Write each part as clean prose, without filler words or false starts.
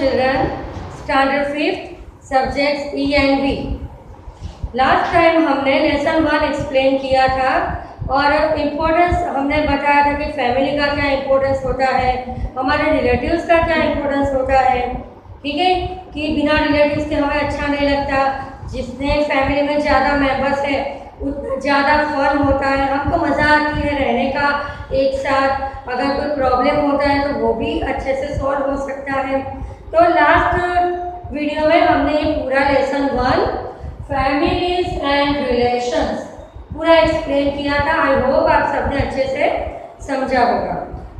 children, standard 5th, subjects E and V. Last time हमने lesson 1 explain किया था और इम्पोर्टेंस हमने बताया था कि फैमिली का क्या इम्पोर्टेंस होता है, हमारे रिलेटिव्स का क्या इम्पोर्टेंस होता है। ठीक है कि बिना रिलेटिव्स के हमें अच्छा नहीं लगता, जितने फैमिली में ज़्यादा मेंबर्स है उतना ज़्यादा फन होता है, हमको मज़ा आती है रहने का एक साथ। अगर कोई प्रॉब्लम होता है तो वो भी अच्छे से सॉल्व हो सकता है। तो लास्ट वीडियो में हमने ये पूरा लेसन 1 फैमिलीज एंड रिलेशंस पूरा एक्सप्लेन किया था। आई होप आप सबने अच्छे से समझा होगा।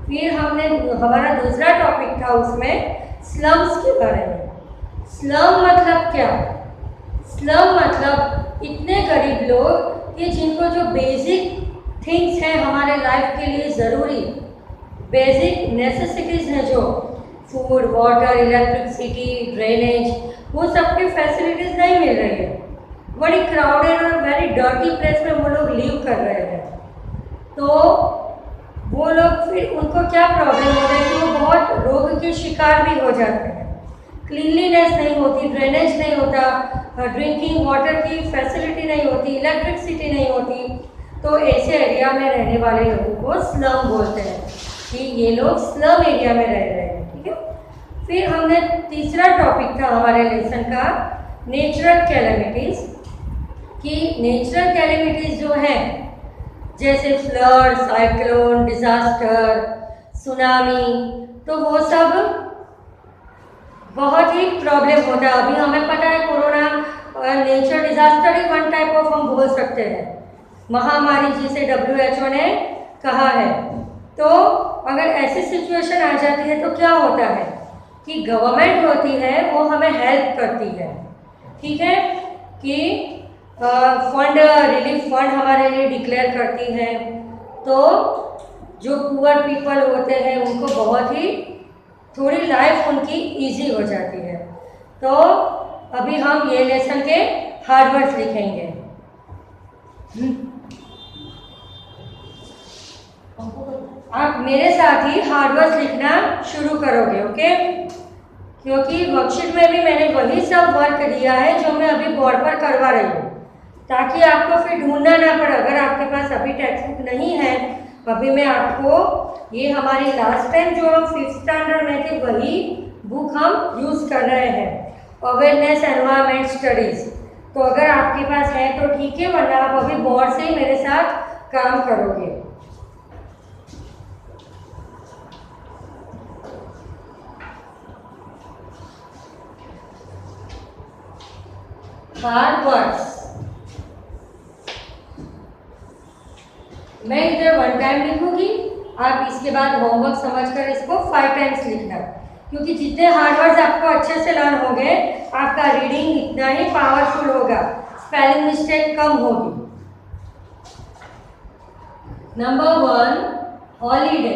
फिर हमने हमारा दूसरा टॉपिक था उसमें स्लम्स के बारे में। स्लम मतलब क्या? स्लम मतलब इतने गरीब लोग कि जिनको जो बेसिक थिंग्स हैं हमारे लाइफ के लिए ज़रूरी बेसिक नेसेसिटीज़ हैं, जो फूड, वाटर, इलेक्ट्रिसिटी, ड्रेनेज, वो सबकी फैसिलिटीज़ नहीं मिल रही है। बड़ी क्राउडेड और वेरी डर्टी प्लेस में वो लोग लिव कर रहे हैं। तो वो लोग फिर उनको क्या प्रॉब्लम हो रही है कि वो बहुत रोग के शिकार भी हो जाते हैं। क्लीनलीनेस नहीं होती, ड्रेनेज नहीं होता, ड्रिंकिंग वाटर की फैसिलिटी नहीं होती, इलेक्ट्रिसिटी नहीं होती। तो ऐसे एरिया में रहने वाले लोगों को स्लम बोलते हैं कि ये लोग स्लम एरिया में रह रहे हैं। ठीक है। फिर हमने तीसरा टॉपिक था हमारे लेसन का नेचुरल कैलेमिटीज़, कि नेचुरल कैलेमिटीज़ जो है जैसे फ्लड, साइक्लोन, डिज़ास्टर, सुनामी, तो वो सब बहुत ही प्रॉब्लम होता है। अभी हमें पता है corona nature disaster he one type of हम बोल सकते हैं, महामारी जिसे WHO ने कहा है। तो अगर ऐसी सिचुएशन आ जाती है तो क्या होता है कि गवर्नमेंट होती है वो हमें हेल्प करती है। ठीक है कि फंड, रिलीफ फंड हमारे लिए डिक्लेयर करती है। तो जो पुअर पीपल होते हैं उनको बहुत ही थोड़ी लाइफ उनकी इजी हो जाती है। तो अभी हम ये लेसन के हार्ड वर्ड्स लिखेंगे। आप मेरे साथ ही हार्ड वर्ड्स लिखना शुरू करोगे, ओके? क्योंकि वर्कशीट में भी मैंने वही सब वर्क दिया है जो मैं अभी बोर्ड पर करवा रही हूँ, ताकि आपको फिर ढूंढना ना पड़े। अगर आपके पास अभी टेक्स्ट बुक नहीं है, अभी मैं आपको ये हमारी लास्ट टाइम जो हम 5th स्टैंडर्ड में थे वही बुक हम यूज़ कर रहे हैं, अवेयरनेस एनवायरमेंट स्टडीज़। तो अगर आपके पास है तो ठीक है, वरना आप अभी बोर्ड से ही मेरे साथ काम करोगे। हार्ड वर्ड्स मैं इधर 1 टाइम लिखूंगी, आप इसके बाद होमवर्क समझकर इसको 5 टाइम्स लिखना, क्योंकि जितने हार्ड वर्ड्स आपको अच्छे से लर्न होंगे आपका रीडिंग इतना ही पावरफुल होगा, स्पेलिंग मिस्टेक कम होगी। Number 1 holiday.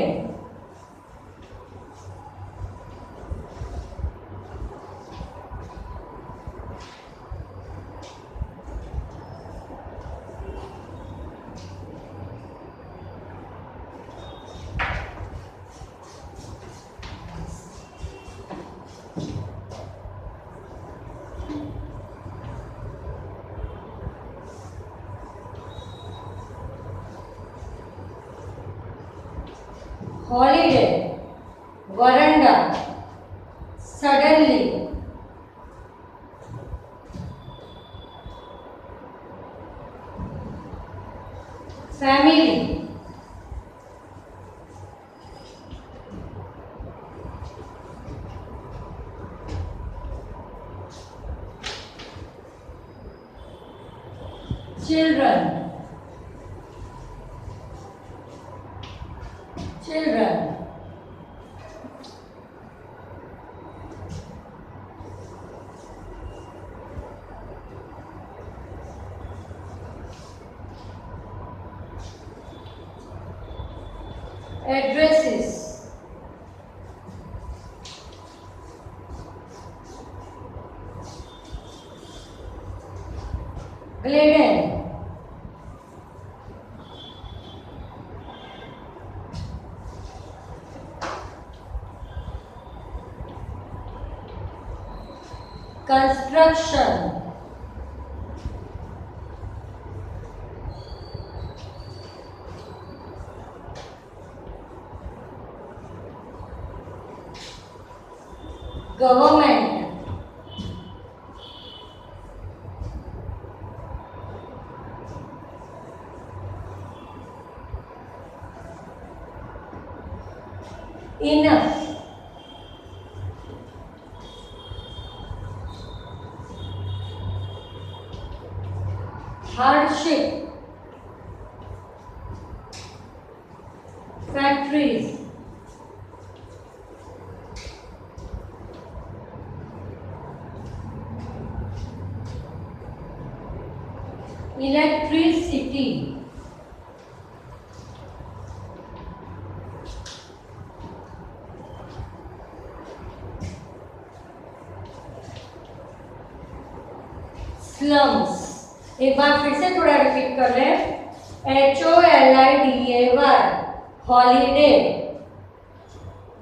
Holiday, veranda, suddenly, family, children, children, addresses, Glidden, construction, government, enough, hardship, factories, electricity, slums. एक बार फिर से थोड़ा रिपीट कर लें। HOLIDAY, holiday,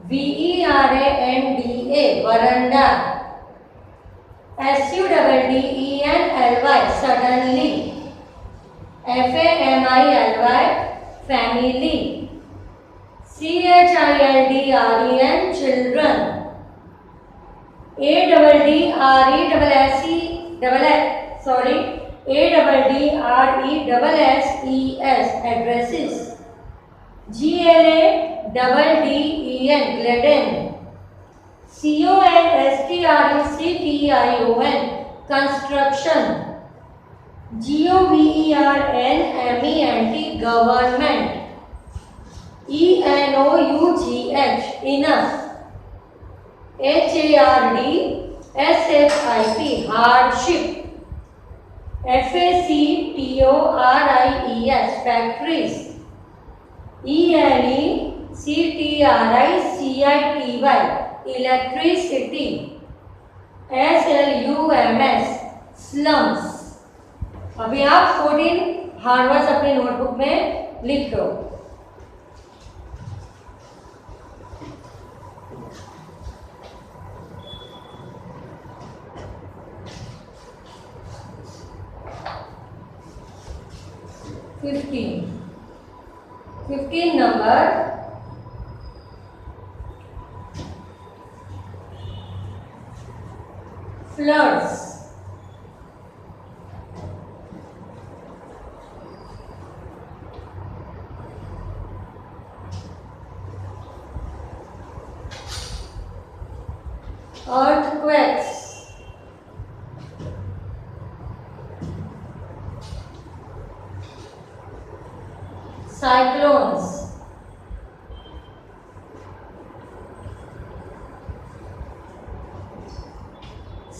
VERANDA, veranda, SUDDENLY, suddenly, FAMILY, family, CHILDREN, children, ADDRESSES, addresses, GLADDEN, ग्लेडन, CONSTRUCTION, construction, GOVERNMENT, government, ENOUGH, enough, HARDSHIP, hardship, FACTORIES, factories, ELECTRICITY, electricity, SLUMS, slums. अभी आप 14 hard words अपने notebook में लिख दो। Fifteen number, floods, earthquakes, cyclones,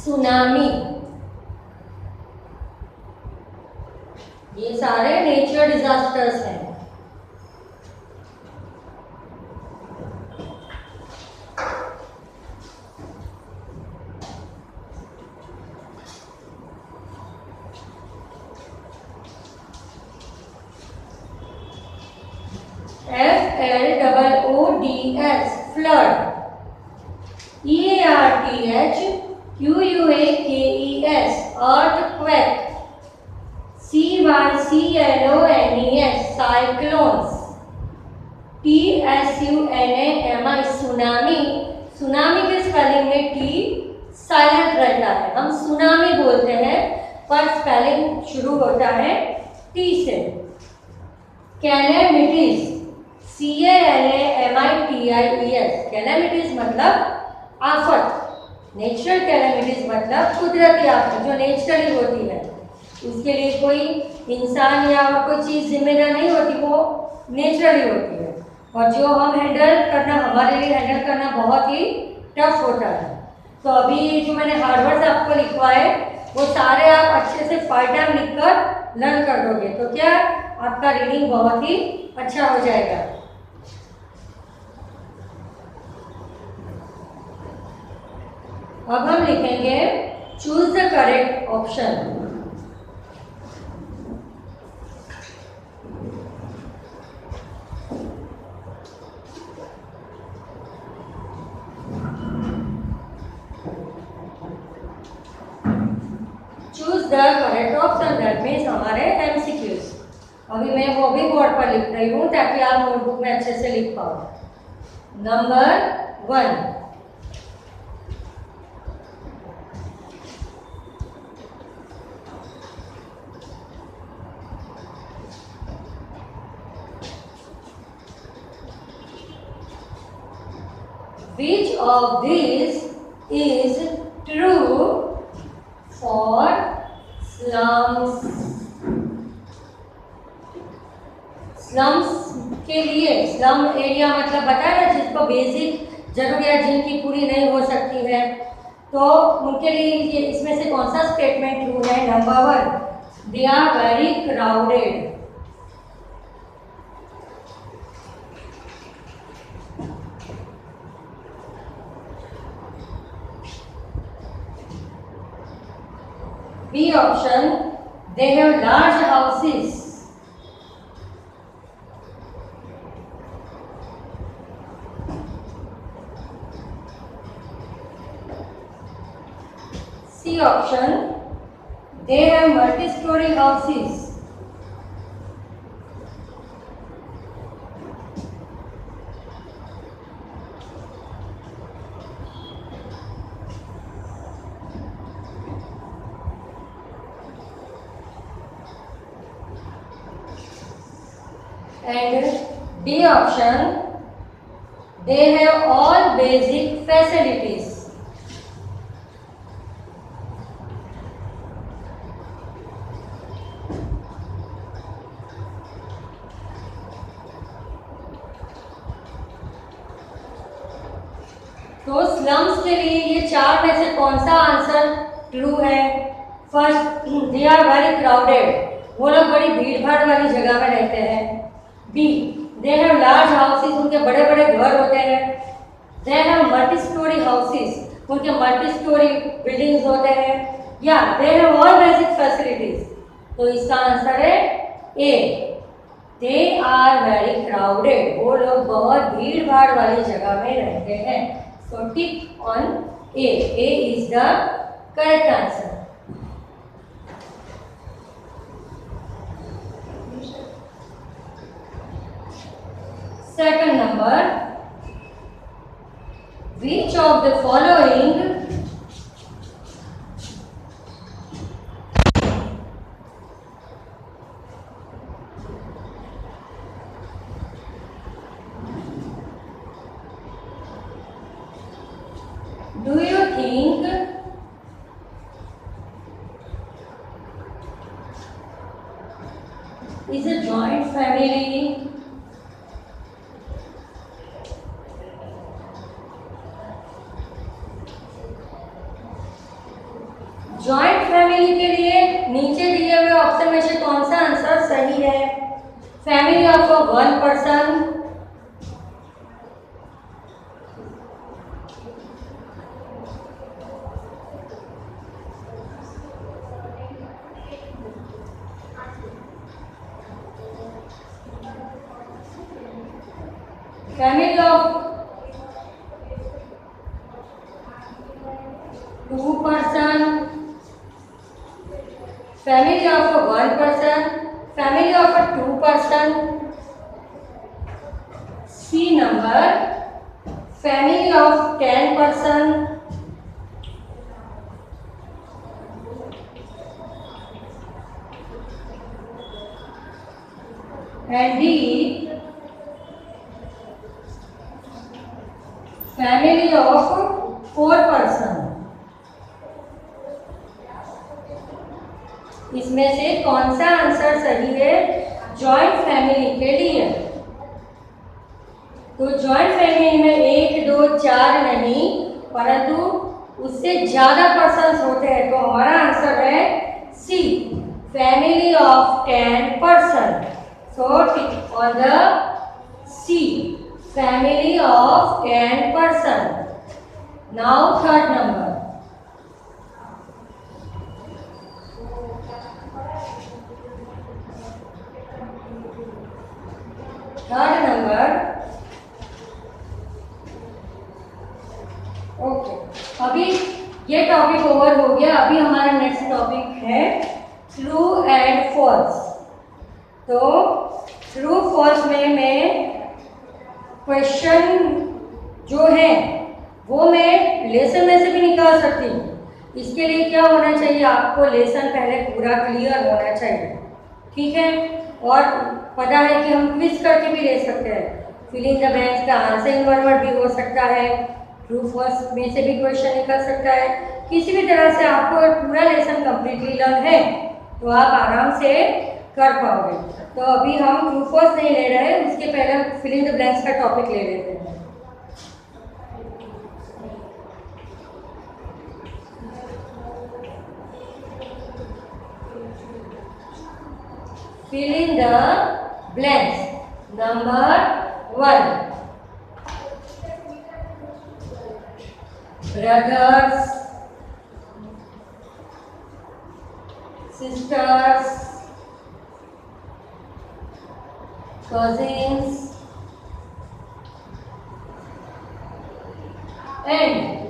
tsunami. ये सारे nature disasters हैं। FLOODS, flood, EARTHQUAKES, earthquake, CYCLONES, cyclones, TSUNAMI, tsunami. Tsunami के स्पेलिंग में टी साइलेंट रहता है, हम सुनामी बोलते हैं, पर स्पेलिंग शुरू होता है टी से। कैलेमिटीज, CALAMITIES, कैलेमिटीज मतलब आफत, नेचुरल कैलेमिटीज मतलब कुदरती आफत जो नेचुरली होती है, उसके लिए कोई इंसान या कोई चीज़ जिम्मेदार नहीं होती, वो नेचुरली होती है, और जो हम हैंडल करना, हमारे लिए हैंडल करना बहुत ही टफ होता है। तो अभी जो मैंने हार्ड वर्ड्स आपको लिखवाए वो सारे आप अच्छे से 5 टाइम लिखकर लर्न कर दोगे, तो क्या आपका रीडिंग बहुत ही अच्छा हो जाएगा। अब हम लिखेंगे choose the correct option. The correct option, that means हमारे MCQs। अभी मैं वो भी बोर्ड पर लिख रही हूँ ताकि आप नोटबुक में अच्छे से लिख पाओ। Number 1, which of these is true for slums? Slums के लिए, स्लम एरिया मतलब बताया ना जिसको बेसिक जरूरियात जिनकी पूरी नहीं हो सकती है, तो उनके लिए ये इसमें से कौन सा स्टेटमेंट ट्रू है? Number 1, they are very crowded. B option, they have large houses। C option, they have multi-story houses। And D option, they have all basic facilities। तो स्लम्स के लिए ये चार में से कौन सा आंसर ट्रू है? First, they are very crowded, वो लोग बड़ी भीड़ भाड़ वाली जगह में रहते हैं। B, they have large houses, उनके बड़े बड़े घर होते हैं। They have multi storey houses, उनके मल्टी स्टोरी बिल्डिंग्स होते हैं। या they have all basic facilities. तो इसका आंसर है A, they are very crowded, वो लोग बहुत भीड़ भाड़ वाली जगह में रहते हैं। So tick on A. A is the correct answer. Second number, which of the following do you think is a joint family? Joint family के लिए नीचे दिए हुए ऑप्शन में से कौन सा आंसर सही है? Family of one person, family of two person, family of one person, family of two person. C number, family of 10 person. And D, family of 4 person. इसमें से कौन सा आंसर सही है जॉइंट फैमिली के लिए? तो जॉइंट फैमिली में 1, 2, 4 नहीं, परंतु उससे ज्यादा पर्सन्स होते हैं। तो हमारा आंसर है C, family of 10 person. So tick on the C, family of 10 person. Now third number, okay. अभी ये टॉपिक ओवर हो गया। अभी हमारा नेक्स्ट टॉपिक है ट्रू एंड फॉल्स। तो ट्रू फॉल्स में मैं क्वेश्चन जो है वो मैं लेसन में से भी निकाल सकती हूँ। इसके लिए क्या होना चाहिए, आपको लेसन पहले पूरा क्लियर होना चाहिए, ठीक है। और पता है कि हम क्विज करके भी ले सकते हैं। फिल इन द ब्लैंक्स का आंसर इन वन वर्ड भी हो सकता है, ट्रू फॉल्स में से भी क्वेश्चन निकल सकता है। किसी भी तरह से आपको अगर पूरा लेसन कंप्लीटली लर्न है तो आप आराम से कर पाओगे। तो अभी हम ट्रू फॉल्स नहीं ले रहे हैं, उसके पहले फिल इन द ब्लैंक्स का टॉपिक ले लेते हैं। Fill in the blanks. Number 1. Brothers, sisters, cousins, and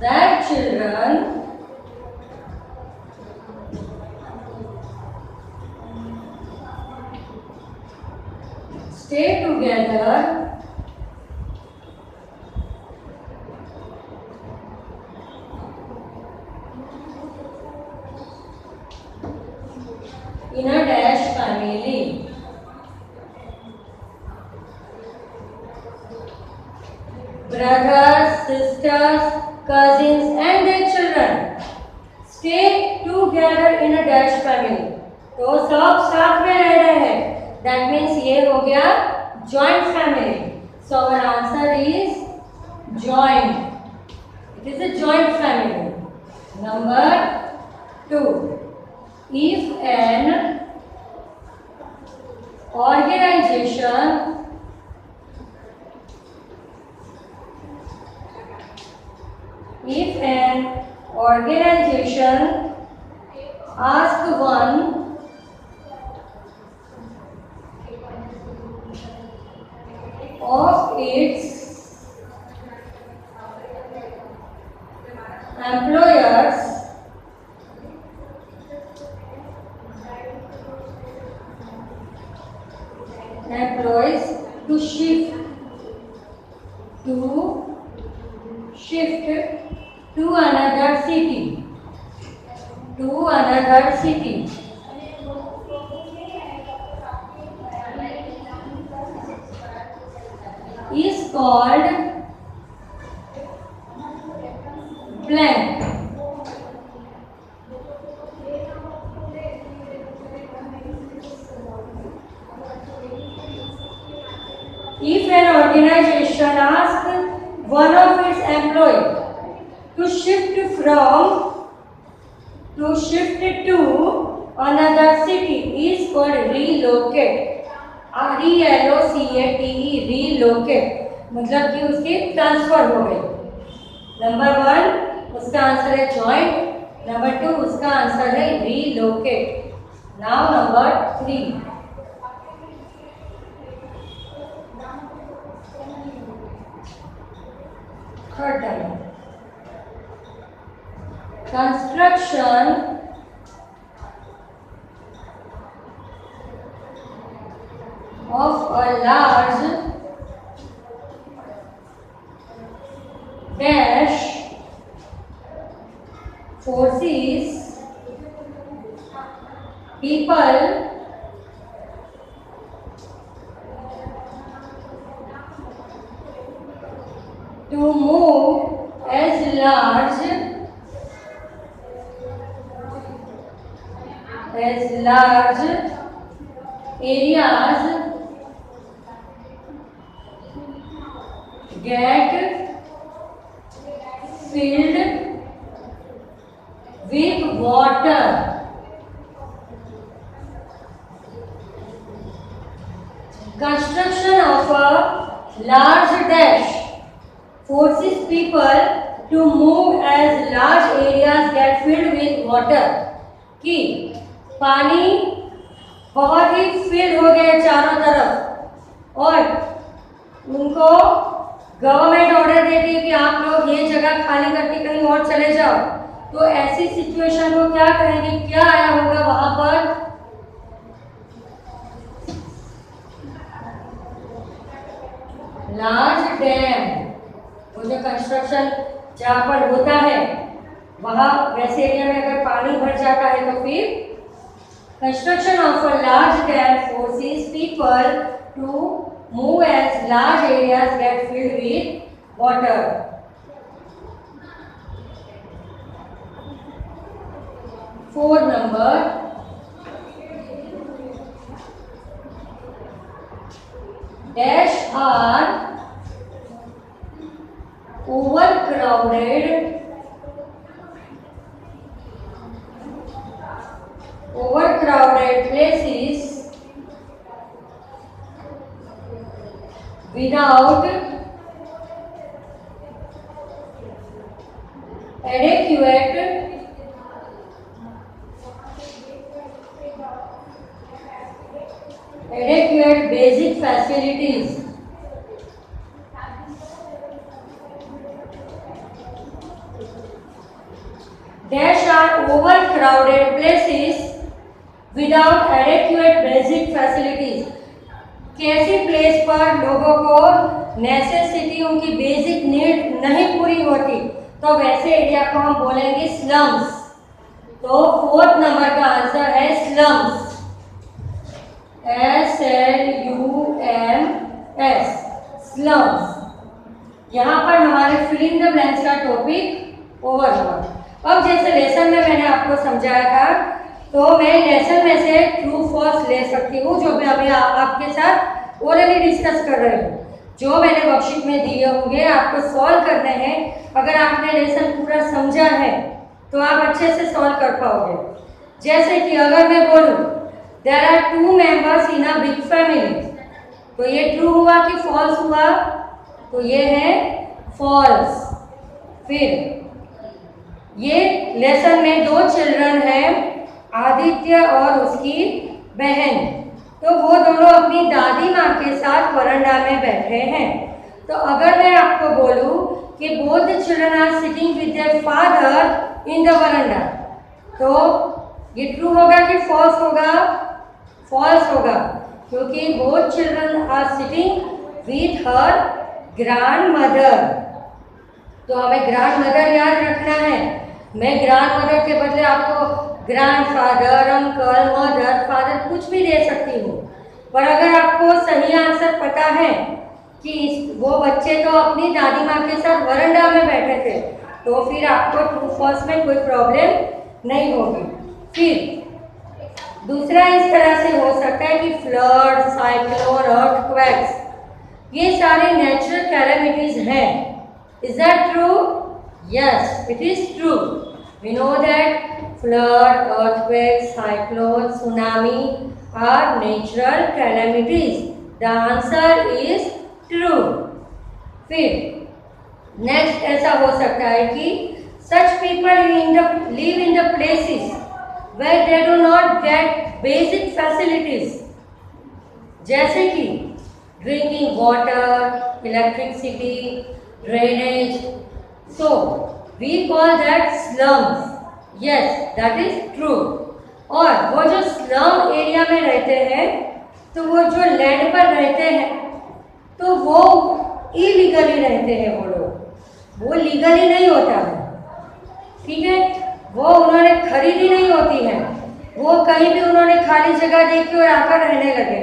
their children stay together in a dash family. Brothers, sisters, cousins and their children stay together in a dash family. तो सब साथ में रह रहे हैं। That means ये हो गया joint family. So our answer is joint. It is a joint family. Number 2. If an organization asks one of its employees to shift to another city is called blank. If an organization asks one of its employees to shift to another city is called relocate. RELOCATE, relocate मतलब कि उसकी transfer हो गई। Number 1 उसका answer है joint, number 2 उसका answer है relocate. Now number 3. Third time. Construction of a large dash forces people to move as large areas get filled with water. Construction of a large dash forces people to move as large areas get filled with water. कि पानी बहुत ही fill हो गए चारों तरफ और उनको government order देती है कि आप लोग ये जगह खाली करके कहीं और चले जाओ, तो ऐसी सिचुएशन को क्या कहेंगे, क्या आया होगा वहां पर? Large dam. वो जो कंस्ट्रक्शन जहाँ पर होता है वहाँ वैसे एरिया में अगर पानी भर जाता है तो फिर construction of a large dam forces people to move as large areas get filled with water. Fourth number, dash are overcrowded places without adequate basic facilities. Dash are overcrowded places without adequate basic facilities. कैसी place पर लोगों को necessity, उनकी basic need नहीं पूरी होती, तो वैसे एरिया को हम बोलेंगे स्लम्स। तो फोर्थ नंबर का आंसर है स्लम्स, SLUMS, स्लम्स। यहाँ पर हमारे फिल इन द ब्लैंक्स का टॉपिक ओवर हुआ। अब जैसे लेसन में मैंने आपको समझाया था, तो मैं लेसन में से ट्रू फॉल्स ले सकती हूँ, जो मैं अभी आपके साथ ओरली डिस्कस कर रही हूँ। जो मैंने वर्कशीट में दिए होंगे आपको सॉल्व करने हैं। अगर आपने लेसन पूरा समझा है तो आप अच्छे से सॉल्व कर पाओगे। जैसे कि अगर मैं बोलूँ there are 2 members in a big family, तो ये ट्रू हुआ कि फॉल्स हुआ? तो ये है फॉल्स। फिर ये लेसन में 2 चिल्ड्रन हैं, आदित्य और उसकी बहन, तो वो दोनों अपनी दादी माँ के साथ वरांडा में बैठे हैं। तो अगर मैं आपको बोलूँ कि both the children are sitting with their father in the veranda, तो ये ट्रू होगा कि फॉल्स होगा? फॉल्स होगा, क्योंकि both children are sitting with her grandmother. तो हमें ग्रैंड मदर याद रखना है। मैं ग्रैंड मदर के बदले आपको ग्रैंडफादर, अंकल, मदर, फादर कुछ भी दे सकती हूँ। पर अगर आपको सही आंसर पता है कि वो बच्चे तो अपनी दादी माँ के साथ वरांडा में बैठे थे, तो फिर आपको ट्रू फॉल्स में कोई प्रॉब्लम नहीं होगी। फिर दूसरा इस तरह से हो सकता है कि फ्लड, साइक्लोन, अर्थक्वेक्स, ये सारे नेचुरल कैलेमिटीज हैं। Is that true? Yes, it is true. We know that flood, earthquake, cyclone, tsunami are natural calamities. The answer is true. फिर नेक्स्ट ऐसा हो सकता है कि such people live in the places where they do not get basic facilities, जैसे कि drinking water, electricity, drainage. So we call that slums. Yes, that is true. और वो जो स्लम एरिया में रहते हैं, तो वो जो लैंड पर रहते हैं, तो वो इलीगली रहते हैं। वो लोग, वो लीगली नहीं होता है, ठीक है? वो उन्होंने खरीदी नहीं होती है, वो कहीं भी उन्होंने खाली जगह देखी और आकर रहने लगे।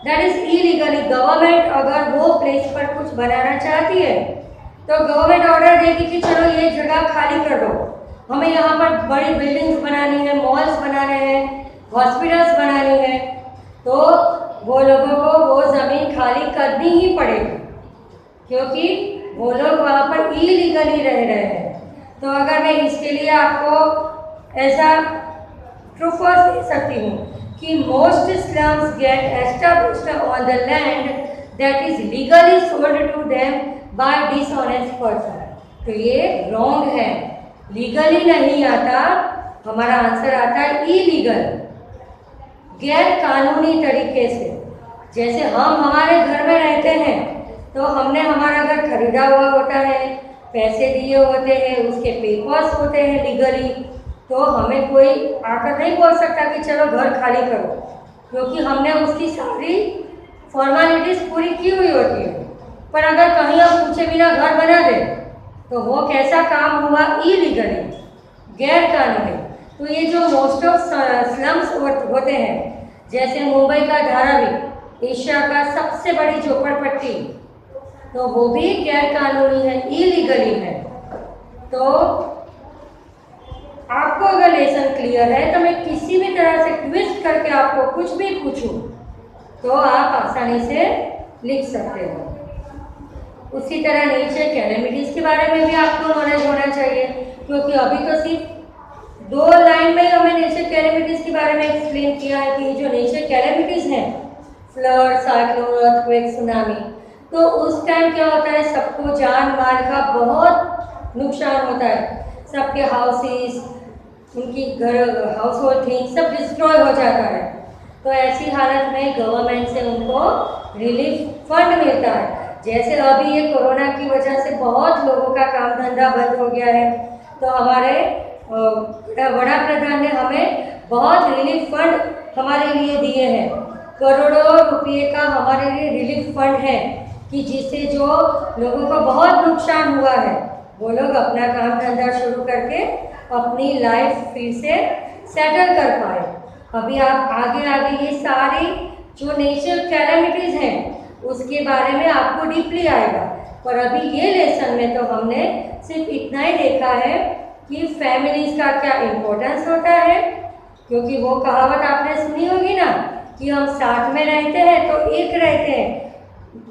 That is illegally. गवर्नमेंट अगर वो प्लेस पर कुछ बनाना चाहती है, तो गवर्नमेंट ऑर्डर देगी कि चलो ये जगह खाली कर दो, हमें यहाँ पर बड़ी बिल्डिंग्स बनानी है, मॉल्स बनाने हैं, हॉस्पिटल्स बनानी है, तो वो लोगों को वो ज़मीन खाली करनी ही पड़ेगी, क्योंकि वो लोग वहाँ पर इलीगली रह रहे हैं। तो अगर मैं इसके लिए आपको ऐसा ट्रू फॉल्स दे सकती हूँ कि most slums get established on the land that is legally sold to them by dishonest person, तो ये रॉन्ग है। लीगली नहीं आता, हमारा आंसर आता है इलीगल, गैर कानूनी तरीके से। जैसे हम हमारे घर में रहते हैं, तो हमने हमारा घर खरीदा हुआ होता है, पैसे दिए होते हैं, उसके पेपर्स होते हैं लीगली, तो हमें कोई आकर नहीं बोल सकता कि चलो घर खाली करो, क्योंकि हमने उसकी सारी फॉर्मेलिटीज़ पूरी की हुई होती है। पर अगर कहीं हम पूछे बिना घर बना दें तो वो कैसा काम हुआ? इलीगली, गैर कानूनी। तो ये जो मोस्ट ऑफ स्लम्स होते हैं, जैसे मुंबई का धारावी, एशिया का सबसे बड़ी झोपड़पट्टी, तो वो भी गैर कानूनी है, इलीगली है। तो आपको अगर लेसन क्लियर है तो मैं किसी भी तरह से ट्विस्ट करके आपको कुछ भी पूछूं तो आप आसानी से लिख सकते हो। उसी तरह नेचर कैलेमिटीज़ के बारे में भी आपको नॉलेज होना चाहिए, क्योंकि अभी तो सिर्फ 2 लाइन में हमें नेचर कैलेमिटीज़ के बारे में एक्सप्लेन किया है कि जो नेचर कैलेमिटीज़ हैं, फ्लड, साइक्लोन, अर्थक्वेक, सुनामी, तो उस टाइम क्या होता है, सबको जान माल का बहुत नुकसान होता है, सबके हाउसेस, उनकी घर, हाउस होल्ड थिंग्स सब डिस्ट्रॉय हो जाता है। तो ऐसी हालत में गवर्नमेंट से उनको रिलीफ फंड मिलता है। जैसे अभी ये कोरोना की वजह से बहुत लोगों का काम धंधा बंद हो गया है, तो हमारे वड़ा प्रधान ने हमें बहुत रिलीफ फंड हमारे लिए दिए हैं। करोड़ों रुपये का हमारे लिए रिलीफ फंड है कि जिससे जो लोगों को बहुत नुकसान हुआ है वो लोग अपना काम धंधा शुरू करके अपनी लाइफ फिर से सेटल कर पाए। अभी आप आगे आगे ये सारी जो नेचर कैलेमिटीज़ हैं उसके बारे में आपको डीपली आएगा, पर अभी ये लेसन में तो हमने सिर्फ इतना ही देखा है कि फैमिलीज़ का क्या इम्पोर्टेंस होता है, क्योंकि वो कहावत आपने सुनी होगी ना कि हम साथ में रहते हैं तो एक रहते हैं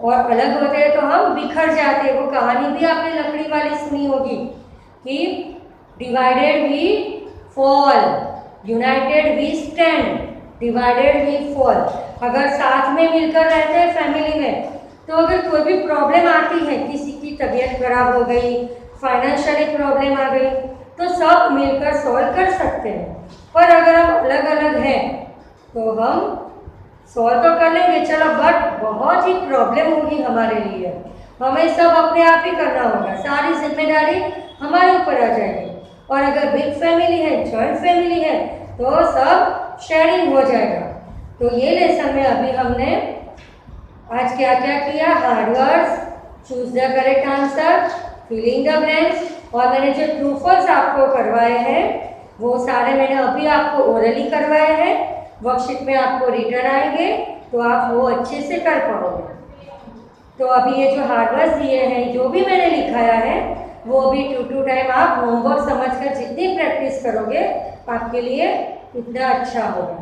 और अलग होते हैं तो हम बिखर जाते हैं। वो कहानी भी आपने लकड़ी वाली सुनी होगी कि divided we fall, united we stand, divided we fall. अगर साथ में मिलकर रहते हैं फैमिली में तो अगर कोई भी प्रॉब्लम आती है, किसी की तबीयत खराब हो गई, फाइनेंशियली प्रॉब्लम आ गई, तो सब मिलकर सॉल्व कर सकते हैं। पर अगर हम अलग अलग हैं तो हम सॉल्व तो कर लेंगे चलो, बट बहुत ही प्रॉब्लम होगी हमारे लिए, हमें सब अपने आप ही करना होगा, सारी जिम्मेदारी हमारे ऊपर आ जाएगी। और अगर बिग फैमिली है, जॉइंट फैमिली है, तो सब शेयरिंग हो जाएगा। तो ये लेसन में अभी हमने आज क्या क्या किया, hard words, choose the correct answer, filling the blanks, और मैंने जो ट्रूफल्स आपको करवाए हैं वो सारे मैंने अभी आपको ओरली करवाए हैं। वर्कशीट में आपको रिटर्न आएंगे तो आप वो अच्छे से कर पाओगे। तो अभी ये जो हार्डवर्ड्स दिए हैं, जो भी मैंने लिखाया है, वो भी 2 टाइम आप होमवर्क समझकर जितनी प्रैक्टिस करोगे आपके लिए उतना अच्छा होगा।